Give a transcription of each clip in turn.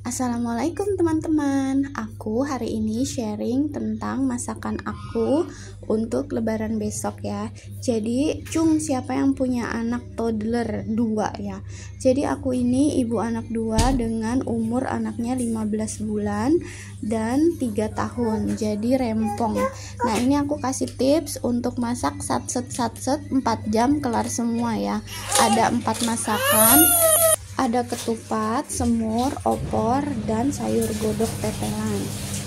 Assalamualaikum teman-teman. Aku hari ini sharing tentang masakan aku untuk lebaran besok ya. Jadi siapa yang punya anak toddler 2 ya. Jadi aku ini ibu anak 2 dengan umur anaknya 15 bulan dan 3 tahun. Jadi rempong. Nah, ini aku kasih tips untuk masak satset 4 jam kelar semua ya. Ada 4 masakan. Ada ketupat, semur, opor, dan sayur godok tetelan.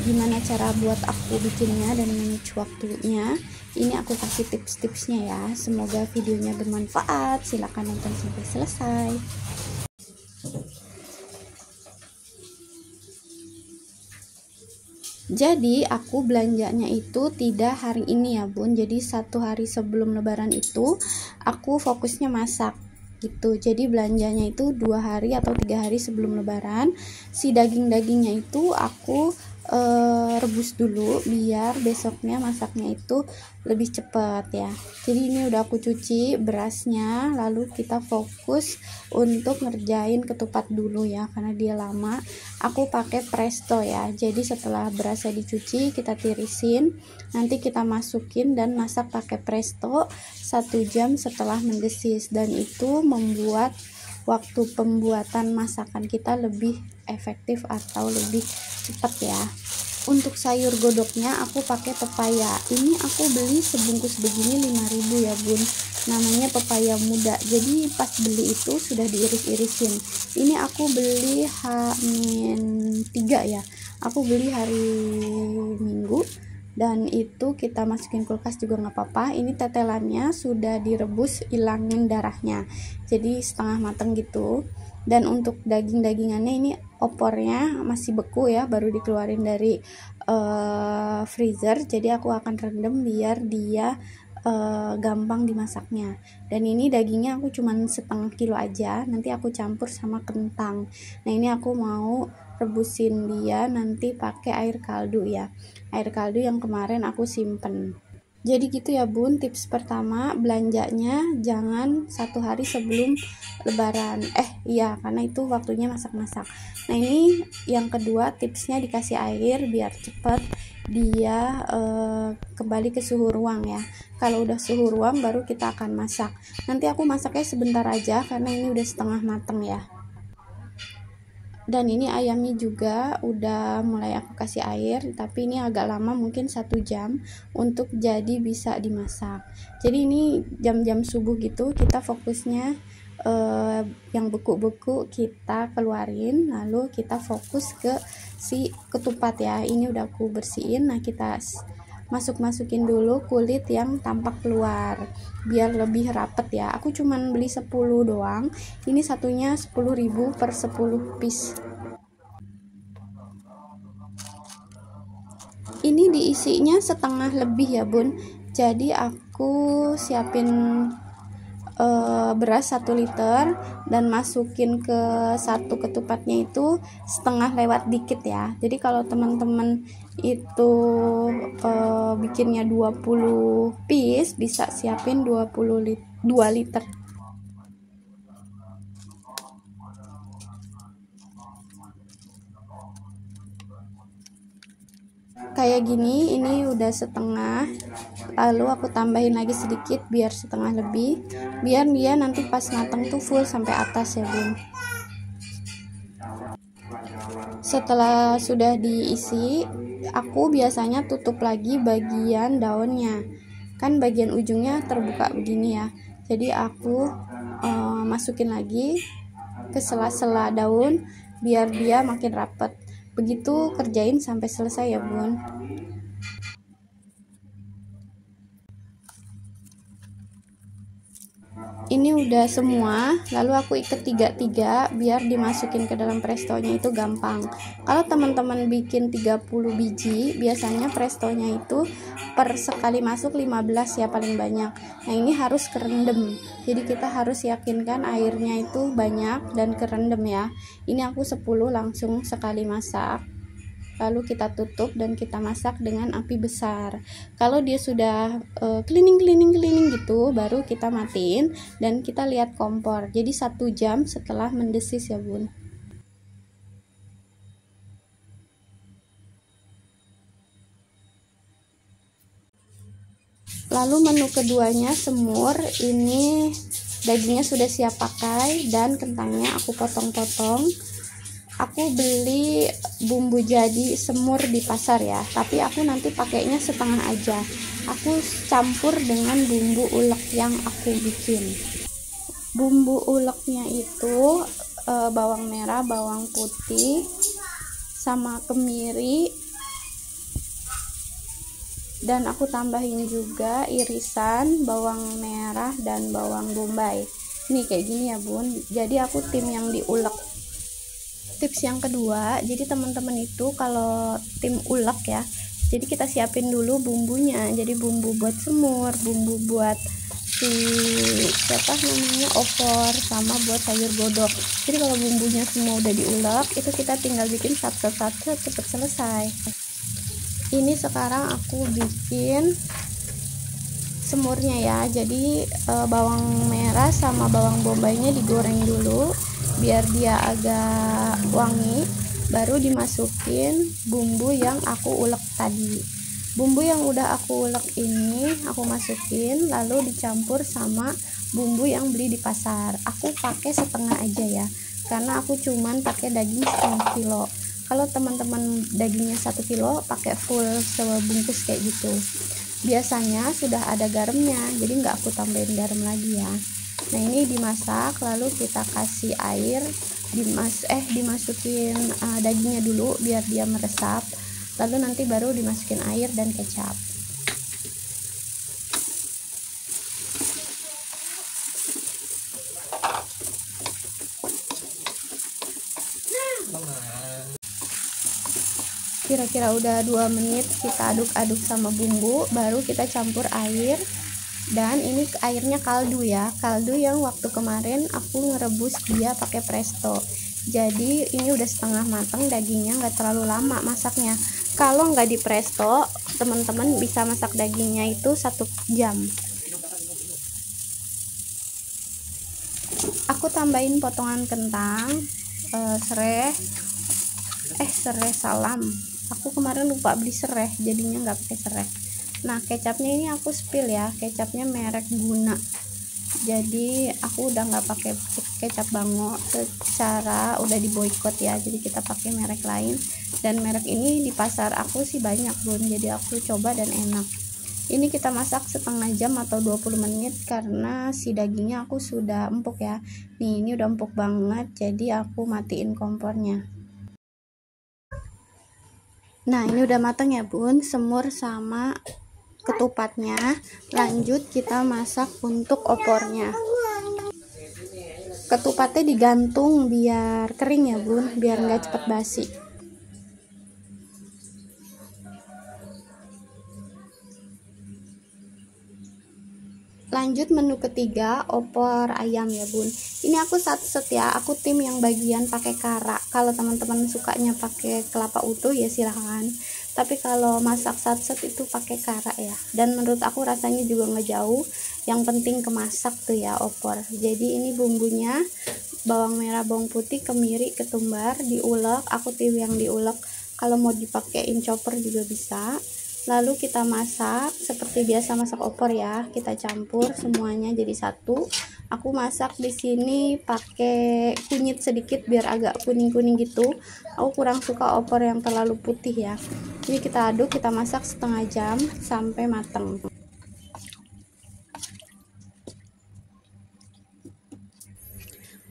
Gimana cara buat aku bikinnya dan manage waktunya? Ini aku kasih tips-tipsnya ya. Semoga videonya bermanfaat. Silahkan nonton sampai selesai. Jadi aku belanjanya itu tidak hari ini ya bun. Jadi 1 hari sebelum lebaran itu aku fokusnya masak gitu. Jadi belanjanya itu 2 hari atau 3 hari sebelum lebaran. Si dagingnya itu aku rebus dulu biar besoknya masaknya itu lebih cepat ya. Jadi ini udah aku cuci berasnya, lalu kita fokus untuk ngerjain ketupat dulu ya karena dia lama. Aku pakai presto ya. Jadi setelah berasnya dicuci kita tirisin, nanti kita masukin dan masak pakai presto 1 jam setelah mendesis, dan itu membuat waktu pembuatan masakan kita lebih efektif atau lebih cepat ya. Untuk sayur godoknya aku pakai pepaya. Ini aku beli sebungkus begini 5.000 ya bun. Namanya pepaya muda. Jadi pas beli itu sudah diiris-irisin. Ini aku beli H-3 ya. Aku beli hari Minggu, dan itu kita masukin kulkas juga nggak apa-apa. Ini tetelannya sudah direbus, hilangin darahnya, jadi setengah mateng gitu. Dan untuk daging-dagingannya ini opornya masih beku ya, baru dikeluarin dari freezer, jadi aku akan rendam biar dia gampang dimasaknya. Dan ini dagingnya aku cuman setengah kilo aja, nanti aku campur sama kentang. Nah, ini aku mau rebusin dia nanti pakai air kaldu ya, air kaldu yang kemarin aku simpen. Jadi gitu ya bun, tips pertama belanjanya jangan 1 hari sebelum lebaran. Iya, karena itu waktunya masak-masak. Nah, ini yang kedua tipsnya, dikasih air biar cepet dia kembali ke suhu ruang ya. Kalau udah suhu ruang baru kita akan masak. Nanti aku masaknya sebentar aja karena ini udah setengah mateng ya. Dan ini ayamnya juga udah mulai aku kasih air, tapi ini agak lama, mungkin 1 jam untuk jadi bisa dimasak. Jadi ini jam-jam subuh gitu kita fokusnya yang beku-beku kita keluarin, lalu kita fokus ke si ketupat ya. Ini udah aku bersihin. Nah, kita masukin dulu kulit yang tampak keluar biar lebih rapet ya. Aku cuman beli 10 doang. Ini satunya 10.000 per 10 piece. Ini diisinya setengah lebih ya bun. Jadi aku siapin beras 1 liter dan masukin ke satu ketupatnya itu setengah lewat dikit ya. Jadi kalau teman-teman itu bikinnya 20 piece bisa siapin 2 liter. Kayak gini, ini udah setengah, lalu aku tambahin lagi sedikit biar setengah lebih, biar dia nanti pas matang tuh full sampai atas ya bun. Setelah sudah diisi, aku biasanya tutup lagi bagian daunnya, kan bagian ujungnya terbuka begini ya. Jadi aku masukin lagi ke sela-sela daun biar dia makin rapet. Begitu kerjain sampai selesai ya bun. Ini udah semua, lalu aku ikat 3 biar dimasukin ke dalam prestonya itu gampang. Kalau teman-teman bikin 30 biji, biasanya prestonya itu per sekali masuk 15 ya paling banyak. Nah, ini harus kerendam. Jadi kita harus yakinkan airnya itu banyak dan kerendam ya. Ini aku 10 langsung sekali masak. Lalu kita tutup dan kita masak dengan api besar. Kalau dia sudah keliling gitu, baru kita matiin dan kita lihat kompor. Jadi 1 jam setelah mendesis ya bun. Lalu menu keduanya semur. Ini dagingnya sudah siap pakai dan kentangnya aku potong-potong. Aku beli bumbu jadi semur di pasar ya, tapi aku nanti pakainya setengah aja. Aku campur dengan bumbu ulek yang aku bikin. Bumbu uleknya itu bawang merah, bawang putih, sama kemiri, dan aku tambahin juga irisan bawang merah dan bawang bombay. Ini kayak gini ya bun, jadi aku tim yang diulek. Tips yang kedua, jadi teman-teman itu kalau tim ulek ya, jadi kita siapin dulu bumbunya. Jadi bumbu buat semur, bumbu buat si siapa namanya opor, sama buat sayur godok. Jadi kalau bumbunya semua udah diulek, itu kita tinggal bikin satu-satu cepet selesai. Ini sekarang aku bikin semurnya ya. Jadi bawang merah sama bawang bombaynya digoreng dulu biar dia agak wangi, baru dimasukin bumbu yang aku ulek tadi. Bumbu yang udah aku ulek ini aku masukin, lalu dicampur sama bumbu yang beli di pasar. Aku pakai setengah aja ya, karena aku cuman pakai daging setengah kilo. Kalau teman-teman dagingnya 1 kilo, pakai full sebungkus kayak gitu. Biasanya sudah ada garamnya, jadi nggak aku tambahin garam lagi ya. Nah ini dimasak, lalu kita kasih air, dimasukin dagingnya dulu biar dia meresap, lalu nanti baru dimasukin air dan kecap. Kira-kira udah 2 menit kita aduk-aduk sama bumbu, baru kita campur air. Dan ini airnya kaldu ya, kaldu yang waktu kemarin aku ngerebus dia pakai presto. Jadi ini udah setengah matang, dagingnya nggak terlalu lama masaknya. Kalau nggak di presto, teman-teman bisa masak dagingnya itu 1 jam. Aku tambahin potongan kentang, serai salam. Aku kemarin lupa beli serai, jadinya nggak pakai serai. Nah kecapnya ini aku spill ya, kecapnya merek Guna. Jadi aku udah nggak pakai kecap Bango, secara udah diboikot ya, jadi kita pakai merek lain. Dan merek ini di pasar aku sih banyak bun, jadi aku coba dan enak. Ini kita masak setengah jam atau 20 menit karena si dagingnya aku sudah empuk ya. Nih ini udah empuk banget, jadi aku matiin kompornya. Nah ini udah matang ya bun, semur sama ketupatnya. Lanjut kita masak untuk opornya. Ketupatnya digantung biar kering ya bun, biar nggak cepet basi. Lanjut menu ketiga, opor ayam ya bun. Ini aku satset ya, aku tim yang bagian pakai kara. Kalau teman-teman sukanya pakai kelapa utuh ya silahkan, tapi kalau masak satset itu pakai kara ya. Dan menurut aku rasanya juga nggak jauh, yang penting kemasak tuh ya opor. Jadi ini bumbunya bawang merah, bawang putih, kemiri, ketumbar diulek. Aku tim yang diulek, kalau mau dipakein chopper juga bisa. Lalu kita masak seperti biasa masak opor ya, kita campur semuanya jadi satu. Aku masak di sini pakai kunyit sedikit biar agak kuning-kuning gitu. Aku kurang suka opor yang terlalu putih ya. Ini kita aduk, kita masak setengah jam sampai matang.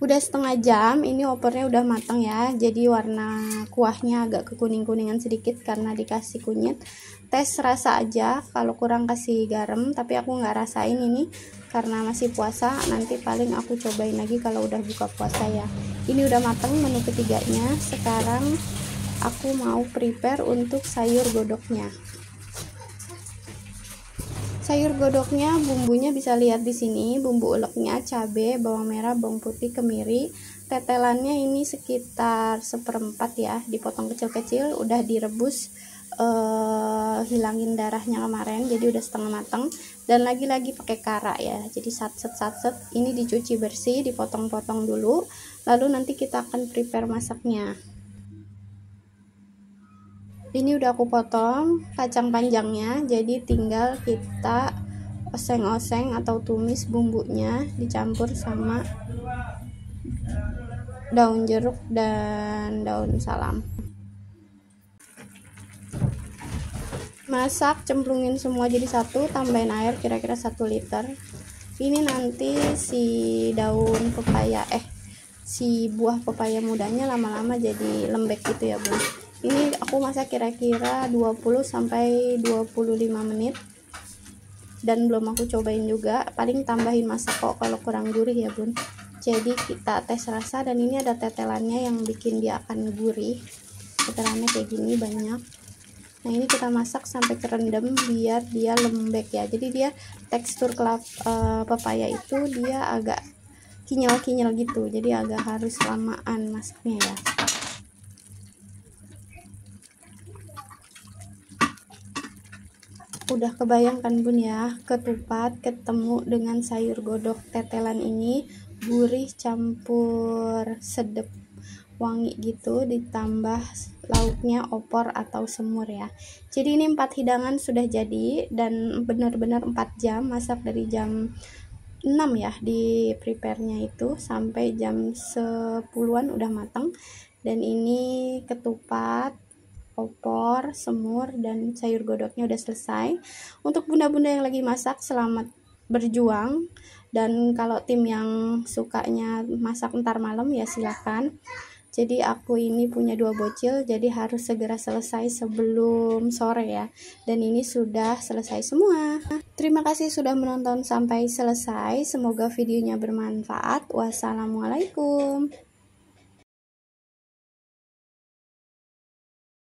Udah setengah jam, ini opornya udah matang ya, jadi warna kuahnya agak kekuning-kuningan sedikit karena dikasih kunyit. Tes rasa aja, kalau kurang kasih garam, tapi aku nggak rasain ini karena masih puasa. Nanti paling aku cobain lagi kalau udah buka puasa ya. Ini udah matang menu ketiganya. Sekarang aku mau prepare untuk sayur godoknya. Sayur godoknya bumbunya bisa lihat di sini, bumbu uleknya cabai, bawang merah, bawang putih, kemiri. Tetelannya ini sekitar 1/4 ya, dipotong kecil-kecil, udah direbus, hilangin darahnya kemarin, jadi udah setengah matang. Dan lagi-lagi pakai kara ya, jadi satset. Ini dicuci bersih, dipotong-potong dulu, lalu nanti kita akan prepare masaknya. Ini udah aku potong kacang panjangnya, jadi tinggal kita oseng-oseng atau tumis bumbunya, dicampur sama daun jeruk dan daun salam. Masak, cemplungin semua jadi satu, tambahin air kira-kira 1 liter. Ini nanti si daun pepaya si buah pepaya mudanya lama-lama jadi lembek gitu ya bun. Ini aku masak kira-kira 20 sampai 25 menit dan belum aku cobain juga, paling tambahin masak kok kalau kurang gurih ya bun. Jadi kita tes rasa, dan ini ada tetelannya yang bikin dia akan gurih. Tetelannya kayak gini banyak. Nah ini kita masak sampai kerendam biar dia lembek ya. Jadi dia tekstur pepaya itu dia agak kinyal-kinyal gitu. Jadi agak harus lamaan masaknya ya. Udah kebayangkan bun ya, ketupat ketemu dengan sayur godok tetelan ini, gurih campur sedep wangi gitu, ditambah lauknya opor atau semur ya. Jadi ini 4 hidangan sudah jadi, dan benar-benar 4 jam masak, dari jam 6 ya di prepare-nya itu sampai jam 10-an udah matang. Dan ini ketupat, opor, semur, dan sayur godoknya udah selesai. Untuk bunda-bunda yang lagi masak, selamat berjuang. Dan kalau tim yang sukanya masak ntar malam ya silahkan. Jadi aku ini punya 2 bocil, jadi harus segera selesai sebelum sore ya. Dan ini sudah selesai semua. Terima kasih sudah menonton sampai selesai. Semoga videonya bermanfaat. Wassalamualaikum.